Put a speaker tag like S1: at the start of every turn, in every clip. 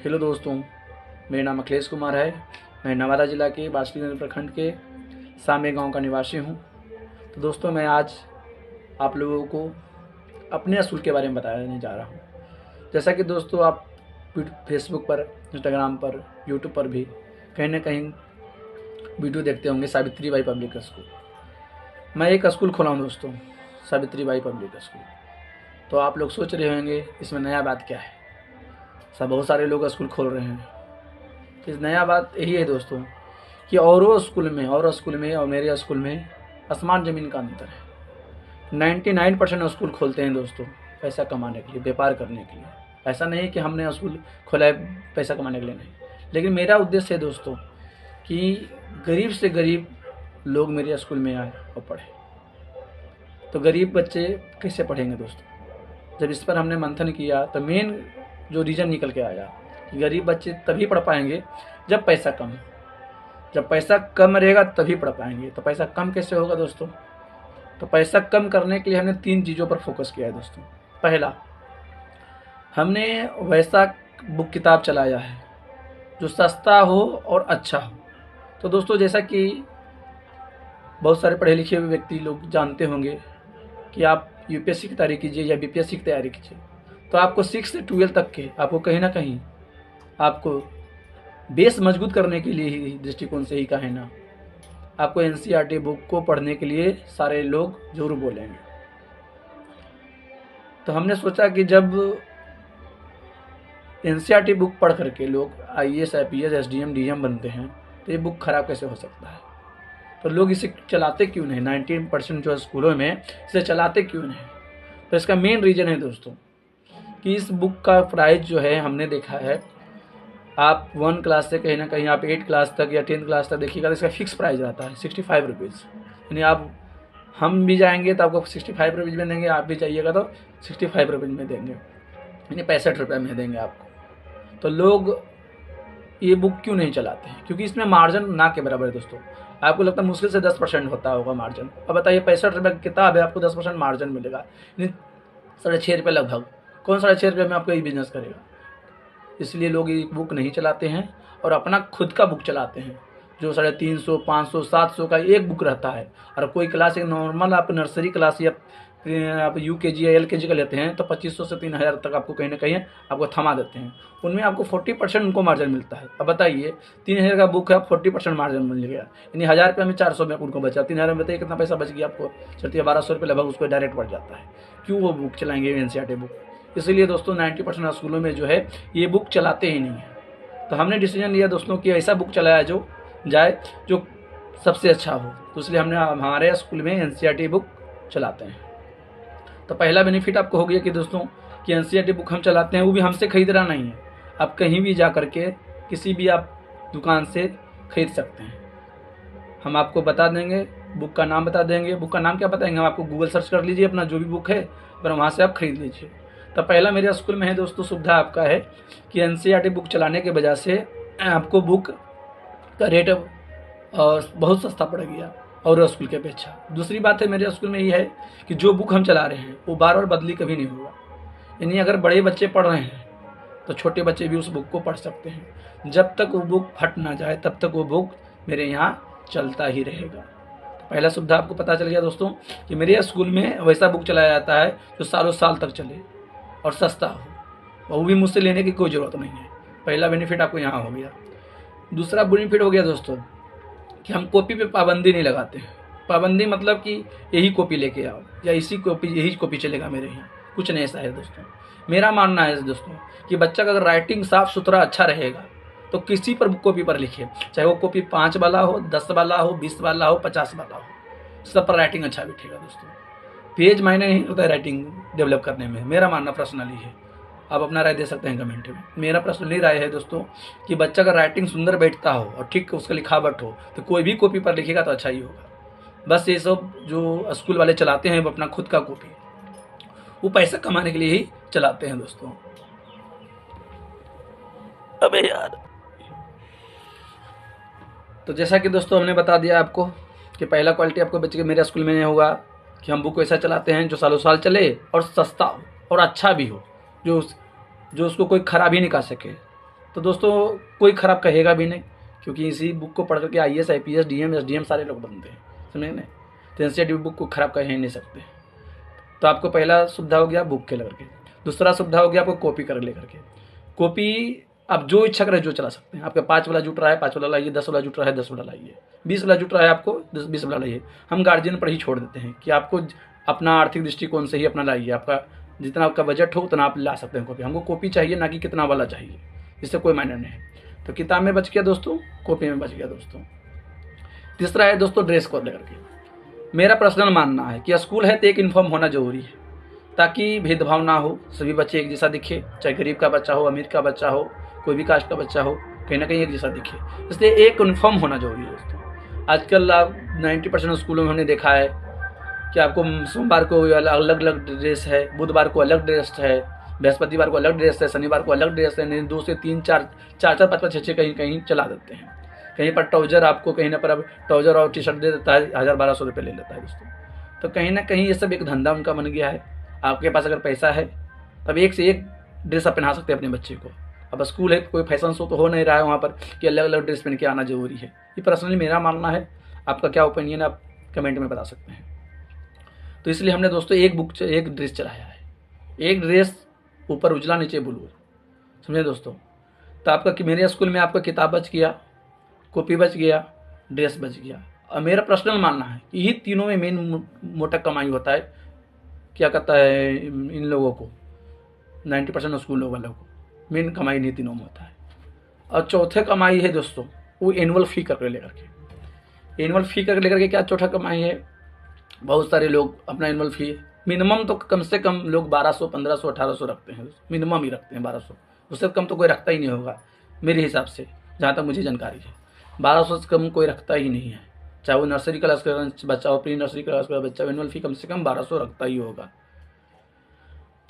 S1: Hello दोस्तों, मेरा नाम अखिलेश कुमार है। मैं नवादा जिला के बासुकीनगर प्रखंड के सामे गांव का निवासी हूं। तो दोस्तों, मैं आज आप लोगों को अपने स्कूल के बारे में बताने जा रहा हूं। जैसा कि दोस्तों, आप फेसबुक पर, इंस्टाग्राम पर, यूट्यूब पर भी कहीं ना कहीं वीडियो देखते होंगे सावित्री बाई पब्लिक स्कूल। मैं एक स्कूल खोला हूँ दोस्तों, सावित्री बाई पब्लिक स्कूल। तो आप लोग सोच रहे होंगे इसमें नया बात क्या है। बहुत सारे लोग स्कूल खोल रहे हैं। तो इस नया बात यही है दोस्तों कि और स्कूल में और मेरे स्कूल में आसमान ज़मीन का अंतर है। 99% स्कूल खोलते हैं दोस्तों पैसा कमाने के लिए, व्यापार करने के लिए। ऐसा नहीं कि हमने स्कूल खोला है पैसा कमाने के लिए, नहीं। लेकिन मेरा उद्देश्य है दोस्तों कि गरीब से गरीब लोग मेरे स्कूल में आए और पढ़े। तो गरीब बच्चे कैसे पढ़ेंगे दोस्तों? जब इस पर हमने मंथन किया तो मेन जो रीज़न निकल के आया कि गरीब बच्चे तभी पढ़ पाएंगे जब पैसा कम हो। जब पैसा कम रहेगा तभी पढ़ पाएंगे। तो पैसा कम कैसे होगा दोस्तों? तो पैसा कम करने के लिए हमने 3 चीज़ों पर फोकस किया है दोस्तों। पहला, हमने वैसा बुक किताब चलाया है जो सस्ता हो और अच्छा हो। तो दोस्तों, जैसा कि बहुत सारे पढ़े लिखे हुए व्यक्ति लोग जानते होंगे कि आप यूपीएससी की तैयारी कीजिए या बीपीएससी की तैयारी कीजिए, तो आपको 6 से 12 तक के आपको कहीं ना कहीं आपको बेस मजबूत करने के लिए ही दृष्टिकोण से ही कहें ना, आपको एनसीईआरटी बुक को पढ़ने के लिए सारे लोग जरूर बोलेंगे। तो हमने सोचा कि जब एनसीईआरटी बुक पढ़ करके लोग आईएएस, आईपीएस, एसडीएम, डीएम बनते हैं, तो ये बुक खराब कैसे हो सकता है? तो लोग इसे चलाते क्यों नहीं? 90% जो स्कूलों में इसे चलाते क्यों नहीं? तो इसका मेन रीज़न है दोस्तों कि इस बुक का प्राइस जो है, हमने देखा है, आप 1 क्लास से कहीं ना कहीं आप 8 क्लास तक या 10 क्लास तक देखिएगा तो इसका फिक्स प्राइस रहता है 65 रुपीज़। यानी आप हम भी जाएंगे तो आपको 65 रुपीज़ में देंगे, आप भी जाइएगा तो 65 रुपीज़ में देंगे, यानी 65 रुपये में देंगे आपको। तो लोग ये बुक क्यों नहीं चलाते हैं? क्योंकि इसमें मार्जिन ना के बराबर है दोस्तों। आपको लगता है मुश्किल से 10% होता होगा मार्जिन। अब बताइए, 65 रुपये की किताब है, आपको 10% मार्जिन मिलेगा, यानी 6.5 रुपये लगभग। कौन 6.5 रुपये में आपको ये बिजनेस करेगा? इसलिए लोग ये बुक नहीं चलाते हैं और अपना खुद का बुक चलाते हैं, जो 350, 500, 700 का एक बुक रहता है। और कोई क्लास, एक नॉर्मल आप नर्सरी क्लास या आप यूकेजी या एलकेजी का लेते हैं तो 2500 से 3000 तक आपको कहीं ना कहीं आपको थमा देते हैं। उनमें आपको 40% उनको मार्जिन मिलता है। अब बताइए, 3000 का बुक है, 40% मार्जिन मिल गया, यानी 1000 रुपये में 400 में उनको बचा। 3000 में बताइए कितना पैसा बच गया आपको? चलती है 1200 रुपये लगभग उसको डायरेक्ट बढ़ जाता है। क्यों वो बुक चलाएंगे एनसीईआरटी बुक? इसलिए दोस्तों 90% स्कूलों में जो है ये बुक चलाते ही नहीं है। तो हमने डिसीजन लिया दोस्तों कि ऐसा बुक चलाया जो सबसे अच्छा हो। तो इसलिए हमने हमारे स्कूल में एनसीईआरटी बुक चलाते हैं। तो पहला बेनिफिट आपको हो गया कि दोस्तों कि एनसीईआरटी बुक हम चलाते हैं, वो भी हमसे खरीदना नहीं है। आप कहीं भी जा करके किसी भी आप दुकान से खरीद सकते हैं। हम आपको बता देंगे, बुक का नाम बता देंगे। बुक का नाम क्या बताएंगे? हम आपको गूगल सर्च कर लीजिए, अपना जो भी बुक है, पर वहाँ से आप खरीद लीजिए। तो पहला मेरे स्कूल में है दोस्तों सुविधा आपका है कि एनसीईआरटी बुक चलाने की वजह से आपको बुक का रेट बहुत सस्ता पड़ गया और स्कूल की अपेक्षा। दूसरी बात है मेरे स्कूल में ये है कि जो बुक हम चला रहे हैं वो बार बार बदली कभी नहीं होगा। यानी अगर बड़े बच्चे पढ़ रहे हैं तो छोटे बच्चे भी उस बुक को पढ़ सकते हैं। जब तक वो बुक फट ना जाए तब तक वो बुक मेरे यहाँ चलता ही रहेगा। तो पहला सुविधा आपको पता चल गया दोस्तों कि मेरे स्कूल में वैसा बुक चलाया जाता है जो सालों साल तक चले और सस्ता हो, वो भी मुझसे लेने की कोई ज़रूरत नहीं है। पहला बेनिफिट आपको यहाँ हो गया। दूसरा बेनिफिट हो गया दोस्तों कि हम कॉपी पे पाबंदी नहीं लगाते हैं। पाबंदी मतलब कि यही कॉपी लेके आओ या यही कॉपी चलेगा मेरे यहाँ, कुछ नहीं ऐसा है दोस्तों। मेरा मानना है दोस्तों कि बच्चा का अगर राइटिंग साफ सुथरा अच्छा रहेगा तो किसी पर कॉपी पर लिखे, चाहे वो कॉपी 5 वाला हो, 10 वाला हो, 20 वाला हो, 50 वाला हो, सब पर राइटिंग अच्छा बैठेगा दोस्तों। पेज मायने नहीं होता है राइटिंग डेवलप करने में, मेरा मानना पर्सनली है। आप अपना राय दे सकते हैं कमेंट में। मेरा पर्सनली राय है दोस्तों कि बच्चा का राइटिंग सुंदर बैठता हो और ठीक उसका लिखावट हो तो कोई भी कॉपी पर लिखेगा तो अच्छा ही होगा। बस ये सब जो स्कूल वाले चलाते हैं वो अपना खुद का कॉपी, वो पैसा कमाने के लिए ही चलाते हैं दोस्तों। अबे यार, तो जैसा कि दोस्तों हमने बता दिया आपको कि पहला क्वालिटी आपको बच्चे के मेरे स्कूल में होगा कि हम बुक ऐसा चलाते हैं जो सालों साल चले और सस्ता हो और अच्छा भी हो, जो उसको कोई खराब ही नहीं कर सके। तो दोस्तों कोई ख़राब कहेगा भी नहीं, क्योंकि इसी बुक को पढ़ करके IAS IPS DM SDM सारे लोग बनते हैं, समझे नहीं। तो NCERT बुक को ख़राब कह ही नहीं सकते। तो आपको पहला सुविधा हो गया बुक के लेकर के, दूसरा सुविधा हो गया आपको कॉपी कर लेकर के। कॉपी आप जो इच्छा करें जो चला सकते हैं। आपके 5 वाला जुट रहा है 5 वाला लाइए, 10 वाला जुट रहा है 10 वाला लाइए, 20 वाला जुट रहा है आपको 20 वाला लाइए। हम गार्जियन पर ही छोड़ देते हैं कि आपको अपना आर्थिक दृष्टिकोण से ही अपना लाइए, आपका जितना आपका बजट हो उतना आप ला सकते हैं कॉपी। हमको कॉपी चाहिए ना कि कितना वाला चाहिए, इससे कोई मायने नहीं है। तो किताब में बच गया दोस्तों, कॉपी में बच गया दोस्तों। तीसरा है दोस्तों ड्रेस को लेकर के। मेरा पर्सनल मानना है कि स्कूल है तो एक यूनिफॉर्म होना जरूरी है, ताकि भेदभाव ना हो, सभी बच्चे एक जैसा दिखे, चाहे गरीब का बच्चा हो, अमीर का बच्चा हो, कोई भी कास्ट का बच्चा हो, कहीं ना कहीं एक जैसा दिखे। इसलिए एक यूनिफॉर्म होना जरूरी है दोस्तों। आजकल आप 90% स्कूलों में हमने देखा है कि आपको सोमवार को अलग अलग ड्रेस है, बुधवार को अलग ड्रेस है, बृहस्पतिवार को अलग ड्रेस है, शनिवार को अलग ड्रेस है, नहीं 2 से 3 4 4 5 6 कहीं कहीं चला देते हैं। कहीं पर ट्राउजर आपको कहीं ना पर अब ट्राउजर और टी-शर्ट दे देता है, 1000-1200 रुपये ले लेता है दोस्तों। तो कहीं ना कहीं ये सब एक धंधा उनका बन गया है। आपके पास अगर पैसा है तब एक से एक ड्रेस आप पहना सकते हैं अपने बच्चे को। अब स्कूल है, कोई फैशन शो तो हो नहीं रहा है वहाँ पर कि अलग अलग ड्रेस पहन के आना जरूरी है। ये पर्सनली मेरा मानना है, आपका क्या ओपिनियन है आप कमेंट में बता सकते हैं। तो इसलिए हमने दोस्तों एक ड्रेस चलाया है, एक ड्रेस ऊपर उजला नीचे ब्लू, समझे दोस्तों। तो आपका कि मेरे स्कूल में आपका किताब बच गया, कॉपी बच गया, ड्रेस बच गया। और मेरा पर्सनल मानना है कि यही तीनों में मेन मोटा कमाई होता है, क्या कहता है इन लोगों को, 90% स्कूलों वालों को मेन कमाई नहीं तीनों में होता है। और चौथे कमाई है दोस्तों वो एनुअल फी करके लेकर के। एनुअल फी करके लेकर के क्या चौथा कमाई है, बहुत सारे लोग अपना एनुअल फी मिनिमम तो कम से कम लोग 1200 1500 1800 रखते हैं, मिनिमम ही रखते हैं 1200, उससे कम तो कोई रखता ही नहीं होगा मेरे हिसाब से, जहाँ तक मुझे जानकारी है। 1200 से कम कोई रखता ही नहीं है, चाहे वो नर्सरी क्लास का बच्चा हो, प्री नर्सरी क्लास का बच्चा, एनुअल फी कम से कम 1200 रखता ही होगा।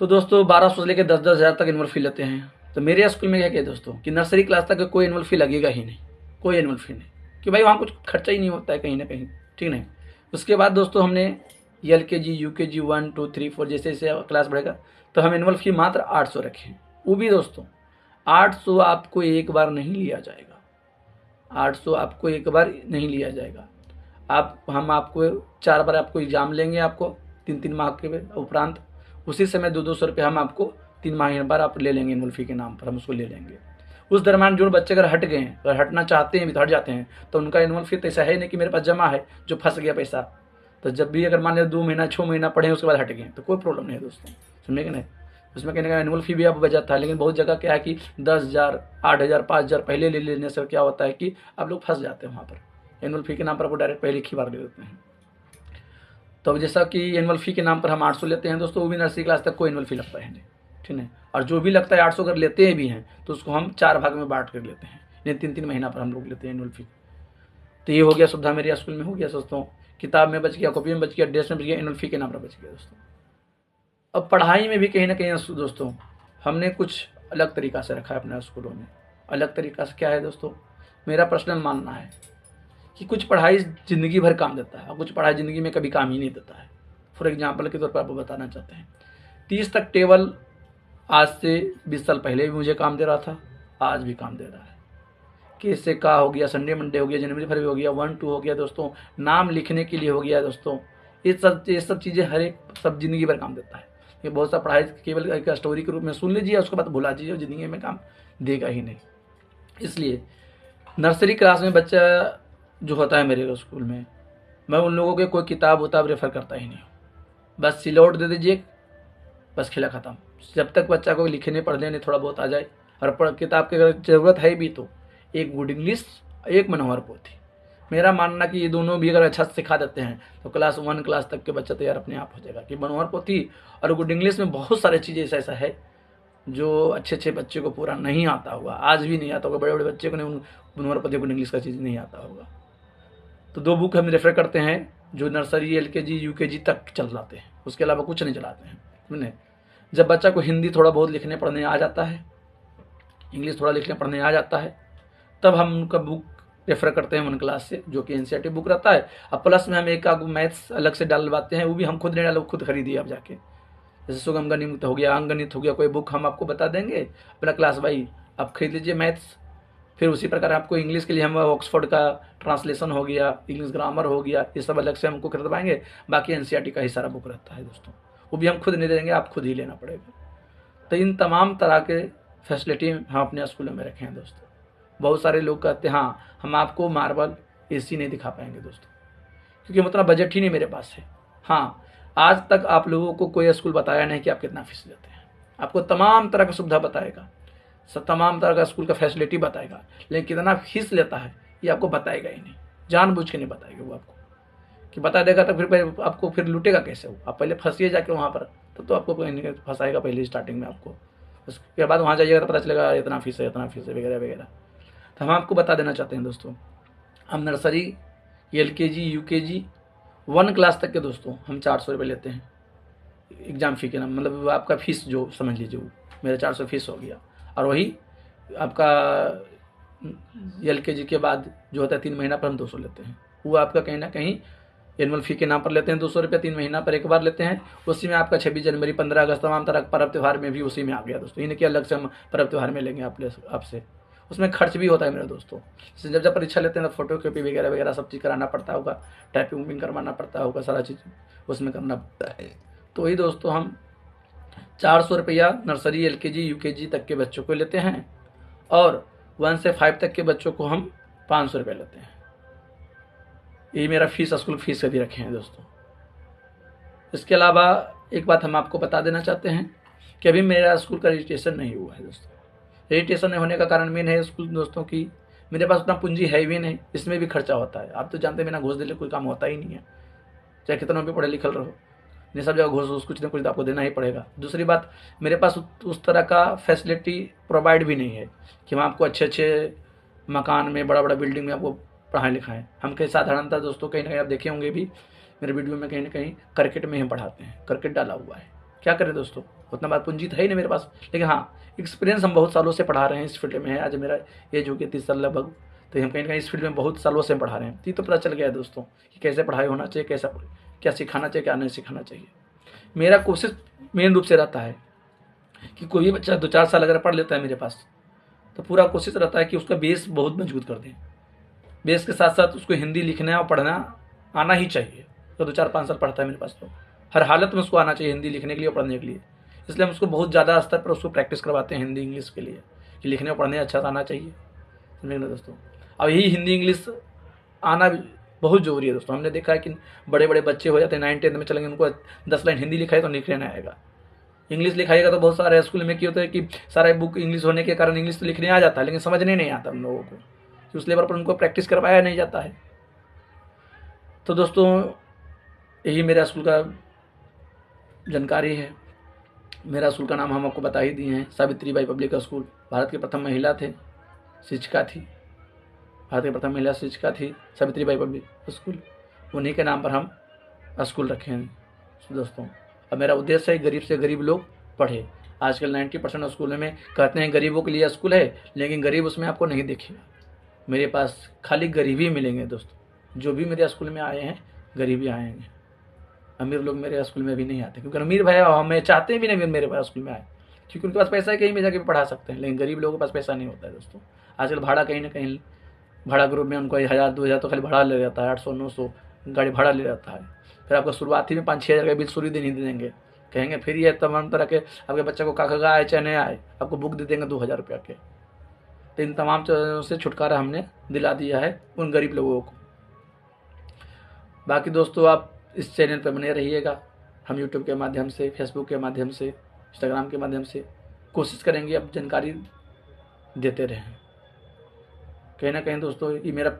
S1: तो दोस्तों 1200 से लेकर 10-10 हज़ार तक एनुअल फी लेते हैं। तो मेरे स्कूल में क्या किया दोस्तों कि नर्सरी क्लास तक कोई एनुअल फी लगेगा ही नहीं, कोई एनुअल फी नहीं, कि भाई वहाँ कुछ खर्चा ही नहीं होता है कहीं ना कहीं, ठीक नहीं। उसके बाद दोस्तों हमने LKG UKG 1 2 3 4 जैसे जैसे क्लास बढ़ेगा तो हम एनुअल फी मात्र 800 रखें। वो भी दोस्तों 800 आपको एक बार नहीं लिया जाएगा, 800 आपको एक बार नहीं लिया जाएगा। हम आपको 4 बार आपको एग्ज़ाम लेंगे, आपको 3-3 माह के उपरांत, उसी समय 200-200 रुपये हम आपको 3 महीने बार आप ले लेंगे एनुअल फी के नाम पर, हम उसको ले लेंगे। उस दरम्यान जो बच्चे अगर हट गए हैं, अगर हटना चाहते हैं भी तो हट जाते हैं, तो उनका एनुअल फी तो ऐसा है नहीं कि मेरे पास जमा है जो फंस गया पैसा। तो जब भी अगर मान लिया 2 महीना 6 महीना पढ़े उसके बाद हट गए तो कोई प्रॉब्लम नहीं है दोस्तों, समझे कि नहीं। उसमें कहने का एनुअल फी भी आप बचत था, लेकिन बहुत जगह क्या है कि 10,000 8,000 5,000 पहले ले लेने से क्या होता है कि आप लोग फंस जाते हैं वहाँ पर। एनुअल फी के नाम पर आपको डायरेक्ट पहले ही बार ले देते हैं। तो अब जैसा कि एनुअल फी के नाम पर हम 800 लेते हैं दोस्तों, वो भी नर्सरी क्लास तक कोई एनुअल फी लगता है नहीं, ठीक है। और जो भी लगता है 800 अगर लेते हैं भी हैं तो उसको हम 4 भाग में बांट कर लेते हैं, यानी 3-3 महीना पर हम लोग लेते हैं एनुअल फी। तो ये हो गया सुविधा मेरे स्कूल में हो गया दोस्तों। किताब में बच गया, कॉपी में बच गया, ड्रेस में बच गया, एनुअल फी के नाम पर बच गया दोस्तों। अब पढ़ाई में भी कहीं ना कहीं दोस्तों हमने कुछ अलग तरीका से रखा है अपने स्कूलों में। अलग तरीका से क्या है दोस्तों, मेरा पर्सनल मानना है कि कुछ पढ़ाई ज़िंदगी भर काम देता है और कुछ पढ़ाई ज़िंदगी में कभी काम ही नहीं देता है। फॉर एग्जांपल के तौर पर आपको बताना चाहते हैं, 30 तक टेबल आज से 20 साल पहले भी मुझे काम दे रहा था, आज भी काम दे रहा है। कैसे का हो गया, संडे मंडे हो गया, जनवरी फरवरी हो गया, 1 2 हो गया दोस्तों, नाम लिखने के लिए हो गया दोस्तों। ये सब चीज़ें हर एक सब जिंदगी भर काम देता है। ये बहुत सा पढ़ाई केवल एक स्टोरी के रूप में सुन लीजिए, उसके बाद भुला दीजिए, ज़िंदगी में काम देगा ही नहीं। इसलिए नर्सरी क्लास में बच्चा जो होता है मेरे स्कूल में, मैं उन लोगों के कोई किताब उताब रेफ़र करता ही नहीं हूँ। बस सिलौट दे दीजिए, बस खेला ख़त्म। जब तक बच्चा को लिखने पढ़ने नहीं थोड़ा बहुत आ जाए, और किताब की अगर ज़रूरत है भी तो एक गुड इंग्लिश, एक मनोहर पोथी। मेरा मानना कि ये दोनों भी अगर अच्छा सिखा देते हैं तो क्लास 1 क्लास तक के बच्चा तैयार अपने आप हो जाएगा। कि मनोहर पोथी और गुड इंग्लिश में बहुत सारे चीज़ें ऐसा है जो अच्छे बच्चे को पूरा नहीं आता होगा, आज भी नहीं आता होगा। बड़े बड़े बच्चे को नहीं मनोहर पोथी गुड इंग्लिश का चीज़ नहीं आता होगा। तो 2 बुक हम रेफर करते हैं जो नर्सरी LKG UKG तक चलाते हैं, उसके अलावा कुछ नहीं चलाते हैं, समझे। जब बच्चा को हिंदी थोड़ा बहुत लिखने पढ़ने आ जाता है, इंग्लिश थोड़ा लिखने पढ़ने आ जाता है, तब हम उनका बुक रेफर करते हैं 1 क्लास से, जो कि NCERT बुक रहता है। अब प्लस में हम एक मैथ्स अलग से डलवाते हैं, वो भी हम खुद नहीं डालो, खुद खरीदिए आप जाके। जैसे सुगम गणित हो गया, अंक गणित हो गया, कोई बुक हम आपको बता देंगे, अपना क्लास भाई आप खरीद लीजिए मैथ्स। फिर उसी प्रकार आपको इंग्लिश के लिए हम ऑक्सफोर्ड का ट्रांसलेशन हो गया, इंग्लिश ग्रामर हो गया, ये सब अलग से हमको खरीदवाएंगे। बाकी एनसीईआरटी का ही सारा बुक रहता है दोस्तों, वो भी हम खुद नहीं देंगे, आप खुद ही लेना पड़ेगा। तो इन तमाम तरह के फैसिलिटी हम अपने स्कूलों में रखे हैं दोस्तों। बहुत सारे लोग कहते हैं हाँ हम आपको मार्बल एसी नहीं दिखा पाएंगे दोस्तों, क्योंकि उतना बजट ही नहीं मेरे पास है। हाँ, आज तक आप लोगों को कोई स्कूल बताया नहीं कि आप कितना फीस लेते हैं। आपको तमाम तरह की सुविधा बताएगा, तमाम तरह का स्कूल का फैसिलिटी बताएगा, लेकिन कितना फीस लेता है ये आपको बताएगा ही नहीं, जानबूझ के नहीं बताएगा वो आपको। कि बता देगा तो फिर आपको फिर लूटेगा कैसे वो? आप पहले फंसिए जाके वहाँ पर, तो आपको कहीं ना फंसाएगा पहले स्टार्टिंग में आपको। उसके बाद वहाँ जाइएगा तो पता चलेगा इतना फीस है, इतना फीस है, वगैरह वगैरह। तो हम आपको बता देना चाहते हैं दोस्तों, हम नर्सरी, LKG, UKG 1 क्लास तक के दोस्तों हम 400 रुपये लेते हैं एग्ज़ाम फ़ी के नाम, मतलब आपका फ़ीस जो समझ लीजिए वो मेरा 400 फीस हो गया। और वही आपका LKG के बाद जो होता है 3 महीना पर हम 200 लेते हैं, वो आपका कहीं ना कहीं एनुअल फ़ी के नाम पर लेते हैं 200 रुपये, 3 महीना पर एक बार लेते हैं। उसी में आपका 26 जनवरी, 15 अगस्त, तमाम तरह पर्व त्यौहार में भी उसी में आ गया दोस्तों। इनके अलग से हम पर्व त्यौहार में लेंगे आपसे। उसमें खर्च भी होता है मेरे दोस्तों, जब परीक्षा लेते हैं तो फोटो कॉपी वगैरह वगैरह सब चीज़ कराना पड़ता होगा, टाइपिंग करवाना पड़ता होगा, सारा चीज़ उसमें करना पड़ता है। तो वही दोस्तों हम 400 रुपया नर्सरी, LKG, UKG तक के बच्चों को लेते हैं, और 1 से 5 तक के बच्चों को हम 500 रुपये लेते हैं। ये मेरा फीस, स्कूल फीस अभी रखे हैं दोस्तों। इसके अलावा एक बात हम आपको बता देना चाहते हैं कि अभी मेरा स्कूल का रजिस्ट्रेशन नहीं हुआ है दोस्तों। रजिस्ट्रेशन नहीं होने का कारण मेन है स्कूल दोस्तों की मेरे पास उतना पूंजी है भी नहीं, इसमें भी खर्चा होता है। आप तो जानते हैं बिना घूस दिले कोई काम होता ही नहीं है, चाहे कितना भी पढ़े लिखल रहो, नहीं सब जगह घूस कुछ ना कुछ आपको देना ही पड़ेगा। दूसरी बात, मेरे पास उस तरह का फैसिलिटी प्रोवाइड भी नहीं है कि हम आपको अच्छे अच्छे मकान में, बड़ा बड़ा बिल्डिंग में आपको पढ़ाएं लिखाएं। हम कहीं साधारणतः दोस्तों कहीं ना कहीं आप देखे होंगे भी मेरे वीडियो में, कहीं ना कहीं करकेट में हम पढ़ाते हैं, करकेट डाला हुआ है। क्या करें दोस्तों, उतना बार पूंजी तो है ही नहीं मेरे पास, लेकिन हाँ एक्सपीरियंस हम बहुत सालों से पढ़ा रहे हैं, इस फील्ड में है। आज मेरा एज हो गया 30 साल लगभग, तो हम कहीं ना कहीं इस फील्ड में बहुत सालों से हम पढ़ा रहे हैं। तो पता चल गया है दोस्तों कि कैसे पढ़ाई होना चाहिए, कैसा क्या सिखाना चाहिए, क्या नहीं सिखाना चाहिए। मेरा कोशिश मेन रूप से रहता है कि कोई भी बच्चा 2-4 साल अगर पढ़ लेता है मेरे पास, तो पूरा कोशिश रहता है कि उसका बेस बहुत मजबूत कर दें। बेस के साथ साथ उसको हिंदी लिखना और पढ़ना आना ही चाहिए। तो 2-4-5 साल पढ़ता है मेरे पास, तो हर हालत में उसको आना चाहिए हिंदी लिखने के लिए और पढ़ने के लिए। इसलिए हम उसको बहुत ज़्यादा स्तर पर उसको प्रैक्टिस करवाते हैं हिंदी इंग्लिश के लिए, कि लिखने और पढ़ने अच्छा आना चाहिए, समझे ना दोस्तों। अब यही हिंदी इंग्लिश आना बहुत ज़रूरी है दोस्तों। हमने देखा है कि बड़े बड़े बच्चे हो जाते हैं 9th-10th में चलेंगे, उनको 10 लाइन हिंदी लिखाए तो लिखने नहीं आएगा, इंग्लिश लिखाएगा तो बहुत सारे स्कूल में क्या होता है कि सारे बुक इंग्लिश होने के कारण इंग्लिश तो लिखने आ जाता है, लेकिन समझने नहीं आता हम लोगों को, कि उस लेवल पर उनको प्रैक्टिस करवाया नहीं जाता है। तो दोस्तों यही मेरा स्कूल का जानकारी है। मेरा स्कूल का नाम हम आपको बता ही दिए हैं, सावित्रीबाई पब्लिक स्कूल। भारत की प्रथम महिला थे, शिक्षिका थी, भारत की प्रथम महिला शिक्षिका थी सावित्रीबाई पब्लिक स्कूल। उन्हीं के नाम पर हम स्कूल रखे हैं दोस्तों। अब मेरा उद्देश्य है गरीब से गरीब लोग पढ़े। आजकल 90% स्कूलों में कहते हैं गरीबों के लिए स्कूल है, लेकिन गरीब उसमें आपको नहीं दिखेगा। मेरे पास खाली गरीब ही मिलेंगे दोस्तों। जो भी मेरे स्कूल में आए हैं गरीब ही आएंगे, अमीर लोग मेरे स्कूल में भी नहीं आते, क्योंकि अमीर भाई हमें चाहते भी नहीं मेरे पास स्कूल में आए, क्योंकि उनके पास पैसा है, कहीं भी जाके पढ़ा सकते हैं। लेकिन गरीब लोगों के पास पैसा नहीं होता है दोस्तों। आजकल भाड़ा कहीं ना कहीं, भाड़ा ग्रुप में उनको 1000-2000 तो खाली भाड़ा ले जाता है, 800-900 गाड़ी भाड़ा ले जाता है। फिर आपको शुरुआती में 5-6 हज़ार का बिल शुरू दिन ही दे देंगे, कहेंगे फिर ये तमाम तरह के आपके बच्चे को काका आए चाहे नहीं आए, आपको बुक दे देंगे 2000 रुपया के। तो इन तमाम चीज़ों से छुटकारा हमने दिला दिया है उन गरीब लोगों को। बाकी दोस्तों आप इस चैनल पर बने रहिएगा। हम यूट्यूब के माध्यम से, फेसबुक के माध्यम से, इंस्टाग्राम के माध्यम से कोशिश करेंगे अब जानकारी देते रहें। कहीं ना कहीं दोस्तों ये मेरा